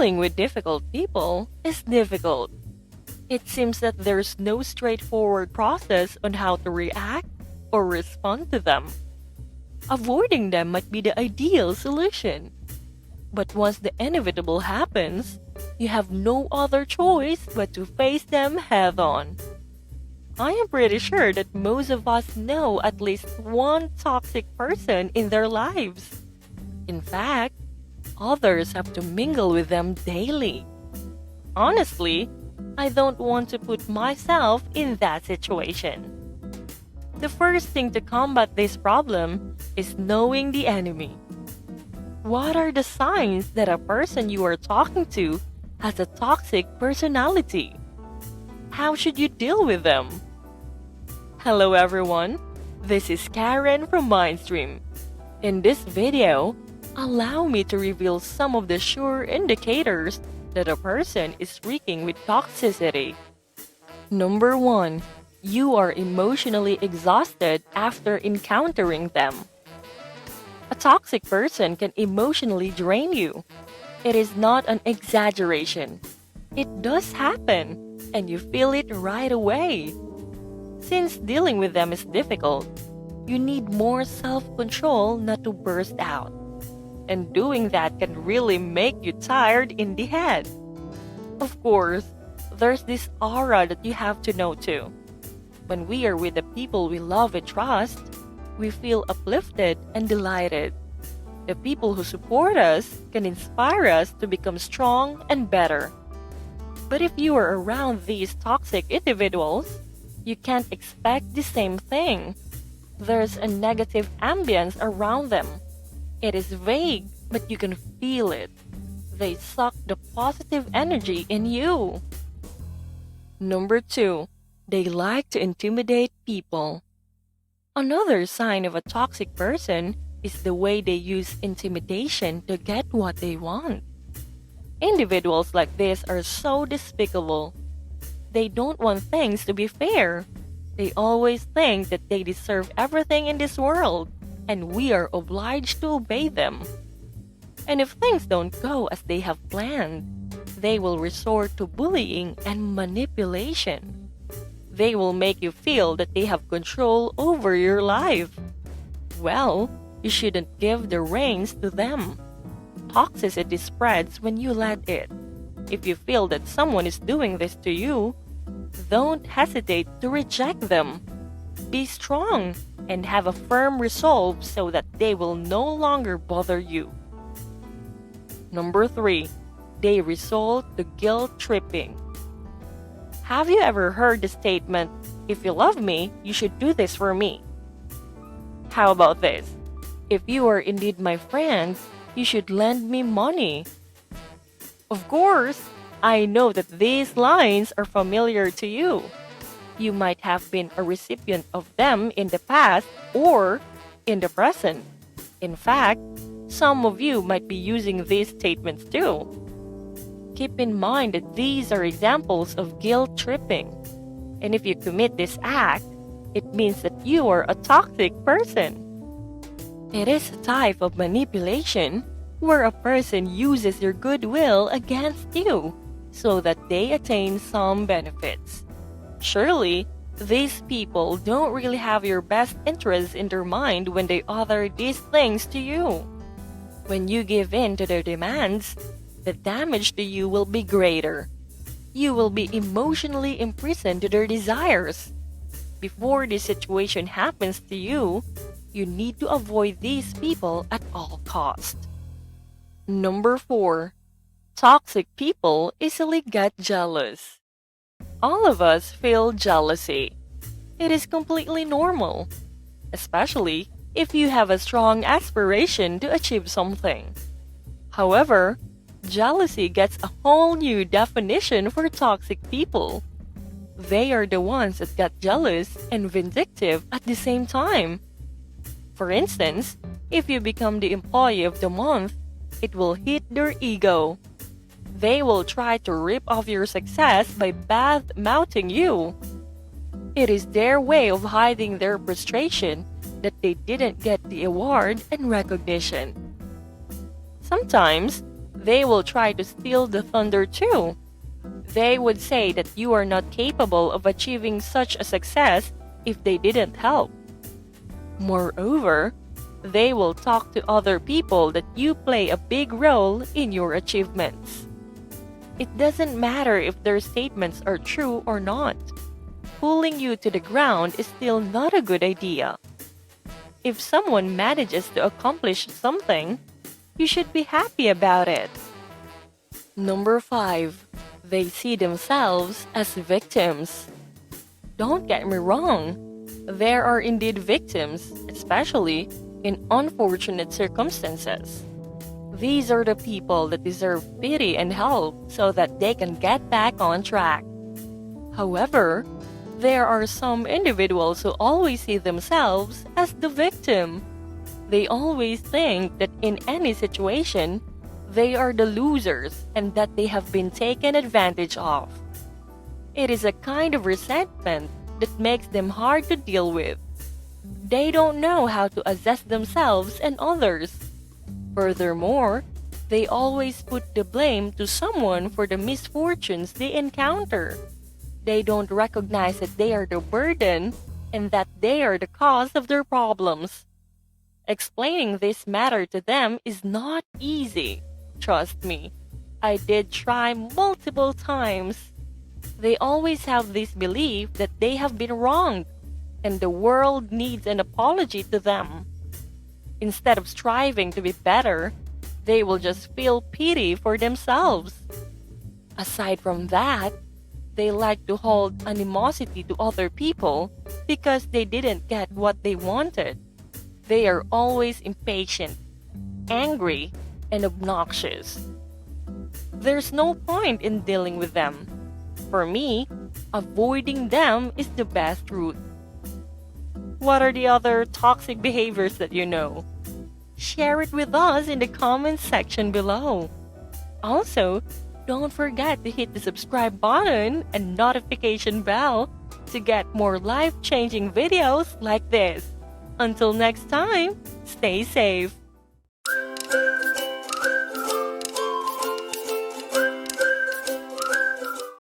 Dealing with difficult people is difficult. It seems that there's no straightforward process on how to react or respond to them. Avoiding them might be the ideal solution. But once the inevitable happens, you have no other choice but to face them head on. I am pretty sure that most of us know at least one toxic person in their lives. In fact, others have to mingle with them daily. Honestly, I don't want to put myself in that situation. The first thing to combat this problem is knowing the enemy. What are the signs that a person you are talking to has a toxic personality? How should you deal with them? Hello everyone, this is Karen from Mindstream. In this video, allow me to reveal some of the sure indicators that a person is reeking with toxicity. Number 1. You are emotionally exhausted after encountering them. A toxic person can emotionally drain you. It is not an exaggeration. It does happen, and you feel it right away. Since dealing with them is difficult, you need more self-control not to burst out. And doing that can really make you tired in the head. Of course, there's this aura that you have to know too. When we are with the people we love and trust, we feel uplifted and delighted. The people who support us can inspire us to become strong and better. But if you are around these toxic individuals, you can't expect the same thing. There's a negative ambience around them. It is vague, but you can feel it. They suck the positive energy in you. Number 2. They like to intimidate people. Another sign of a toxic person is the way they use intimidation to get what they want. Individuals like this are so despicable. They don't want things to be fair. They always think that they deserve everything in this world, and we are obliged to obey them. And if things don't go as they have planned, they will resort to bullying and manipulation. They will make you feel that they have control over your life. Well, you shouldn't give the reins to them. Toxicity spreads when you let it. If you feel that someone is doing this to you, don't hesitate to reject them. Be strong and have a firm resolve so that they will no longer bother you. Number 3. They resort to guilt tripping. Have you ever heard the statement, "If you love me, you should do this for me"? How about this? "If you are indeed my friend, you should lend me money"? Of course, I know that these lines are familiar to you. You might have been a recipient of them in the past or in the present. In fact, some of you might be using these statements too. Keep in mind that these are examples of guilt tripping. And if you commit this act, it means that you are a toxic person. It is a type of manipulation where a person uses your goodwill against you so that they attain some benefits. Surely, these people don't really have your best interests in their mind when they utter these things to you. When you give in to their demands, the damage to you will be greater. You will be emotionally imprisoned to their desires. Before this situation happens to you, you need to avoid these people at all costs. Number 4. Toxic people easily get jealous. All of us feel jealousy. It is completely normal, especially if you have a strong aspiration to achieve something. However, jealousy gets a whole new definition for toxic people. They are the ones that get jealous and vindictive at the same time. For instance, if you become the employee of the month, it will hit their ego. They will try to rip off your success by bad-mouthing you. It is their way of hiding their frustration that they didn't get the award and recognition. Sometimes, They will try to steal the thunder too. They would say that you are not capable of achieving such a success if they didn't help. Moreover, they will talk to other people that you play a big role in your achievements. It doesn't matter if their statements are true or not. Pulling you to the ground is still not a good idea. If someone manages to accomplish something, you should be happy about it. Number 5. They see themselves as victims. Don't get me wrong. There are indeed victims, especially in unfortunate circumstances. These are the people that deserve pity and help so that they can get back on track. However, there are some individuals who always see themselves as the victim. They always think that in any situation, they are the losers and that they have been taken advantage of. It is a kind of resentment that makes them hard to deal with. They don't know how to assess themselves and others. Furthermore, they always put the blame to someone for the misfortunes they encounter. They don't recognize that they are the burden and that they are the cause of their problems. Explaining this matter to them is not easy. Trust me, I did try multiple times. They always have this belief that they have been wronged and the world needs an apology to them. Instead of striving to be better, they will just feel pity for themselves. Aside from that, they like to hold animosity to other people because they didn't get what they wanted. They are always impatient, angry, and obnoxious. There's no point in dealing with them. For me, avoiding them is the best route. What are the other toxic behaviors that you know? Share it with us in the comments section below. Also, don't forget to hit the subscribe button and notification bell to get more life-changing videos like this. Until next time, stay safe.